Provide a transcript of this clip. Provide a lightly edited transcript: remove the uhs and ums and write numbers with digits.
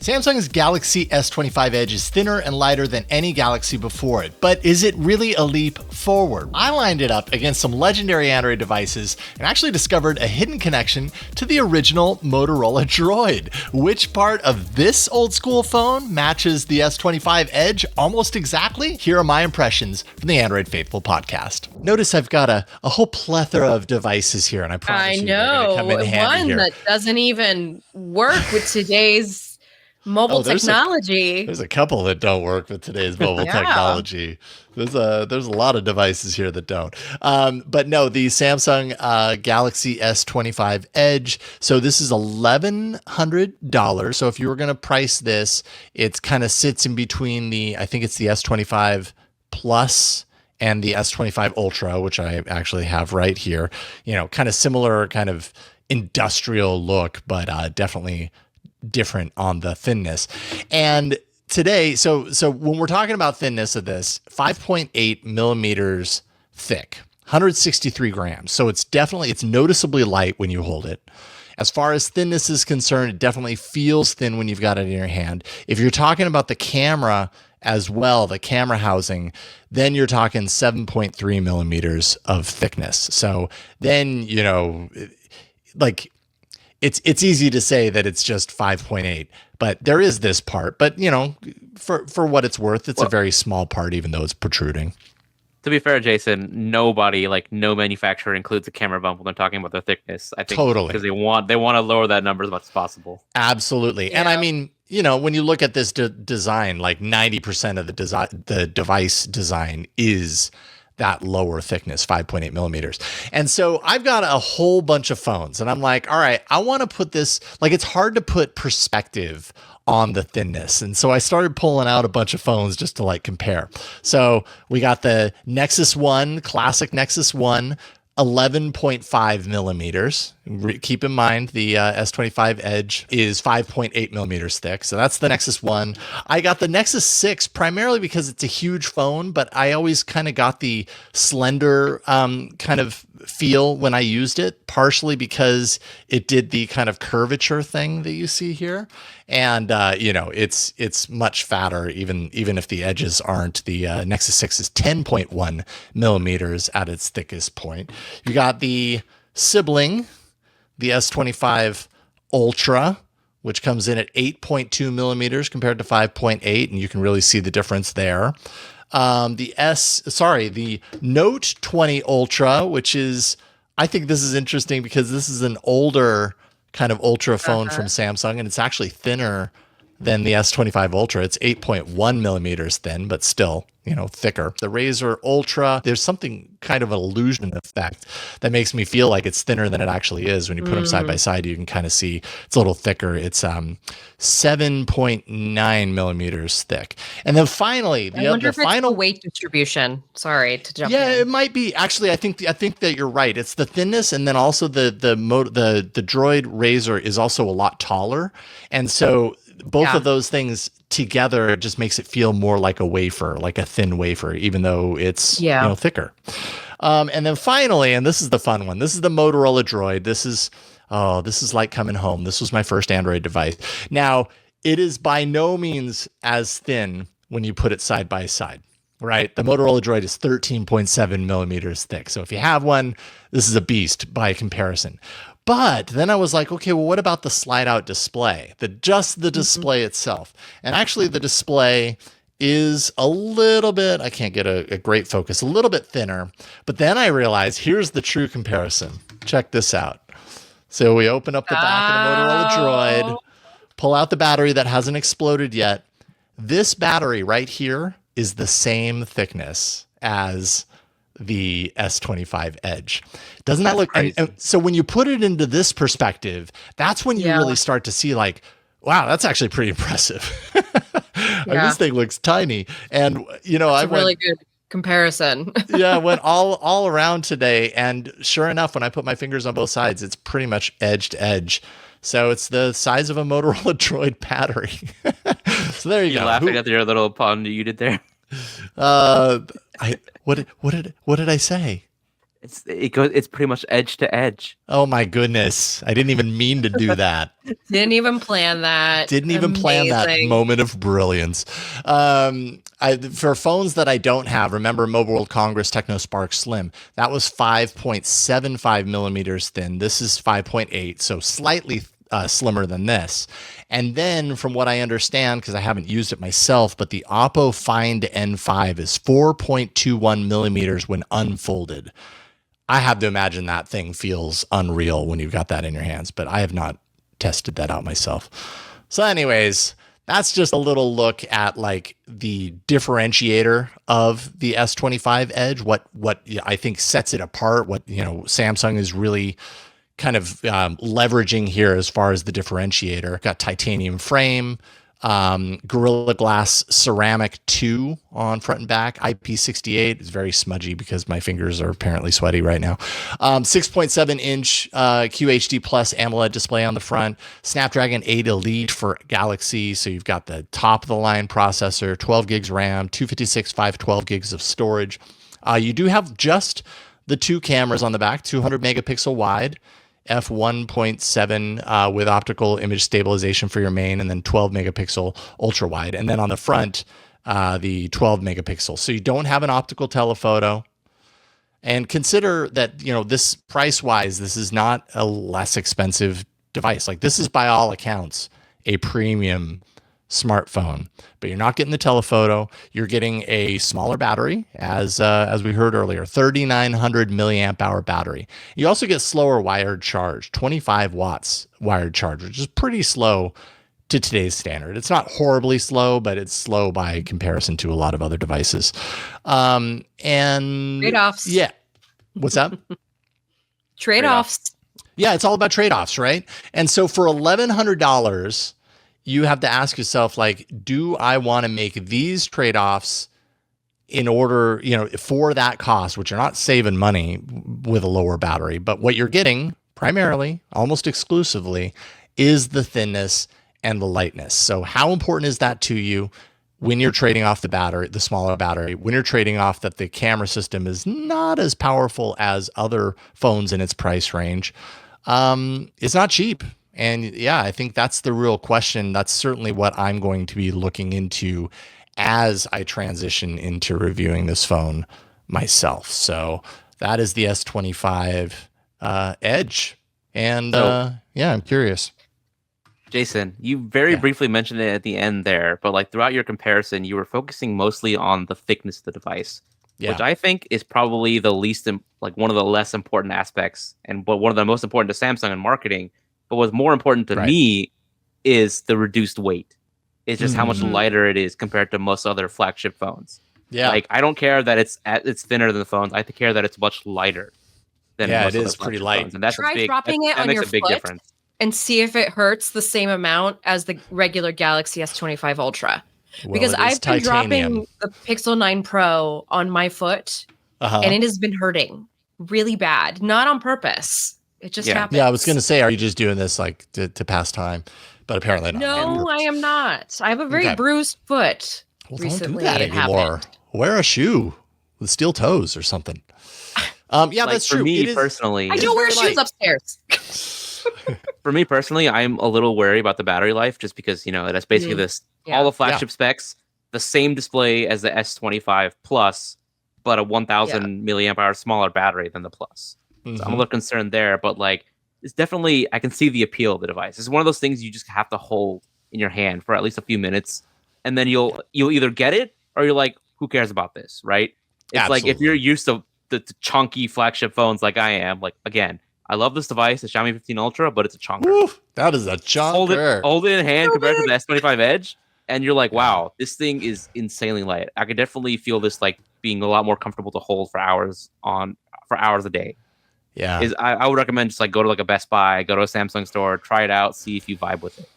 Samsung's Galaxy S25 Edge is thinner and lighter than any Galaxy before it, but is it really a leap forward? I lined it up against some legendary Android devices and actually discovered a hidden connection to the original Motorola DROID. Which part of this old school phone matches the S25 Edge almost exactly? Here are my impressions from the Android Faithful podcast. Notice I've got a whole plethora of devices here, and I promise you they're going to come in handy one here. That doesn't even work with today's mobile technology. There's a couple that don't work with today's mobile technology. There's a lot of devices here that don't. But no, the Samsung Galaxy S25 Edge. So this is $1,100. So if you were going to price this, it kind of sits in between I think it's the S25 Plus and the S25 Ultra, which I actually have right here. You know, kind of similar, kind of industrial look, but definitely different on the thinness. And today, so when we're talking about thinness of this, 5.8 millimeters thick, 163 grams. So it's noticeably light when you hold it. As far as thinness is concerned, it definitely feels thin when you've got it in your hand. If you're talking about the camera as well, the camera housing, then you're talking 7.3 millimeters of thickness. So then, you know, like, it's easy to say that it's just 5.8, but there is this part. But, you know, for what it's worth, it's a very small part, even though it's protruding. To be fair, Jason, no manufacturer includes a camera bump when they're talking about their thickness. I think totally, because they want to lower that number as much as possible. Absolutely. Yeah. And I mean, you know, when you look at this design, like 90% of the device design is that lower thickness, 5.8 millimeters. And so I've got a whole bunch of phones and I'm like, all right, I want to put this, like, it's hard to put perspective on the thinness. And so I started pulling out a bunch of phones just to like compare. So we got the Nexus 1, classic Nexus 1, 11.5 millimeters. Keep in mind the S25 Edge is 5.8 millimeters thick. So that's the Nexus 1. I got the Nexus 6 primarily because it's a huge phone, but I always kind of got the slender kind of feel when I used it, partially because it did the kind of curvature thing that you see here. And, you know, it's much fatter, even if the edges aren't. The Nexus 6 is 10.1 millimeters at its thickest point. You got the sibling, the S25 Ultra, which comes in at 8.2 millimeters compared to 5.8, and you can really see the difference there. The Note 20 Ultra, which is, I think this is interesting because this is an older kind of Ultra phone from Samsung, and it's actually thinner than the S25 Ultra. It's 8.1 millimeters thin, but still, you know, thicker. The Razr Ultra, there's something kind of an illusion effect that makes me feel like it's thinner than it actually is. When you put them side by side, you can kind of see it's a little thicker. It's 7.9 millimeters thick. And then finally, the final weight distribution. Sorry to jump in. Yeah, it might be. Actually, I think that you're right. It's the thinness, and then also the Droid Razr is also a lot taller. And so both of those things together just makes it feel more like a wafer, like a thin wafer, even though it's you know, thicker. And then finally, and this is the fun one, this is the Motorola DROID. This is like coming home. This was my first Android device. Now, it is by no means as thin when you put it side by side, right? The Motorola DROID is 13.7 millimeters thick. So if you have one, this is a beast by comparison. But then I was like, okay, well, what about the slide out display? Just the display itself. And actually the display is a little bit, I can't get a great focus, a little bit thinner. But then I realized here's the true comparison. Check this out. So we open up the back of the Motorola DROID, pull out the battery that hasn't exploded yet. This battery right here is the same thickness as the S25 Edge. Doesn't that look, and so when you put it into this perspective, that's when you really start to see like, wow, that's actually pretty impressive. I mean, this thing looks tiny. And, you know, I went really good comparison. I went all around today. And sure enough, when I put my fingers on both sides, it's pretty much edge to edge. So it's the size of a Motorola DROID battery. So there you go. Laughing at your little pun you did there. What did I say? It's pretty much edge to edge. Oh my goodness. I didn't even mean to do that. Didn't even plan that. Didn't even plan that Amazing. moment of brilliance. For phones that I don't have, remember Mobile World Congress TechnoSpark Slim. That was 5.75 millimeters thin. This is 5.8, so slightly slimmer than this. And then from what I understand, because I haven't used it myself, but the Oppo Find N5 is 4.21 millimeters when unfolded. I have to imagine that thing feels unreal when you've got that in your hands, but I have not tested that out myself. So anyways, that's just a little look at like the differentiator of the S25 Edge, what I think sets it apart, what Samsung is really kind of leveraging here as far as the differentiator. Got titanium frame, Gorilla Glass ceramic 2 on front and back. IP68 is very smudgy because my fingers are apparently sweaty right now. 6.7 inch QHD plus AMOLED display on the front. Snapdragon 8 Elite for Galaxy. So you've got the top of the line processor, 12 gigs RAM, 256, 512 gigs of storage. You do have just the 2 cameras on the back, 200 megapixel wide, f1.7 with optical image stabilization for your main, and then 12 megapixel ultra wide. And then on the front, the 12 megapixel. So you don't have an optical telephoto. And consider that, this price wise, this is not a less expensive device. Like, this is by all accounts a premium smartphone, but you're not getting the telephoto. You're getting a smaller battery, as we heard earlier, 3,900 milliamp hour battery. You also get slower wired charge, 25 watts wired charge, which is pretty slow to today's standard. It's not horribly slow, but it's slow by comparison to a lot of other devices. And Trade-offs. Yeah. What's that? Trade-offs. Yeah, it's all about trade-offs, right? And so for $1,100, you have to ask yourself, like, do I want to make these trade-offs in order, for that cost, which you're not saving money with a lower battery, but what you're getting primarily, almost exclusively, is the thinness and the lightness. So how important is that to you when you're trading off the battery, the smaller battery, when you're trading off that the camera system is not as powerful as other phones in its price range? It's not cheap. And yeah, I think that's the real question. That's certainly what I'm going to be looking into as I transition into reviewing this phone myself. So that is the S25 Edge. And yeah, I'm curious. Jason, you very briefly mentioned it at the end there, but like throughout your comparison, you were focusing mostly on the thickness of the device, which I think is probably the least, like one of the less important aspects, but one of the most important to Samsung in marketing. But what's more important to me is the reduced weight. It's just how much lighter it is compared to most other flagship phones. Yeah, like I don't care that it's thinner than the phones. I care that it's much lighter than most it other is pretty light. phones. And that's Try dropping it on your foot difference. And see if it hurts the same amount as the regular Galaxy S25 Ultra. Because I've been dropping the Pixel 9 Pro on my foot, and it has been hurting really bad. Not on purpose. It just happens. Yeah, I was going to say, are you just doing this like to pass time? But apparently not. No, I am not. I have a very bruised foot. Well, recently don't do that anymore. Wear a shoe with steel toes or something. Yeah, that's true. For me personally, I don't wear shoes upstairs. For me personally, I'm a little wary about the battery life just because, that's basically all the flagship specs, the same display as the S25 Plus, but a 1,000 milliamp hour smaller battery than the Plus. So I'm a little concerned there, but like it's definitely, I can see the appeal of the device. It's one of those things you just have to hold in your hand for at least a few minutes, and then you'll either get it or you're like, who cares about this, right? It's like if you're used to the chunky flagship phones like I am, like again, I love this device, the Xiaomi 15 Ultra, but it's a chunker. Woo, that is a chunker. Hold it in hand compared to the S25 Edge, and you're like, wow, this thing is insanely light. I could definitely feel this like being a lot more comfortable to hold for hours a day. Yeah, I would recommend just like go to like a Best Buy, go to a Samsung store, try it out, see if you vibe with it.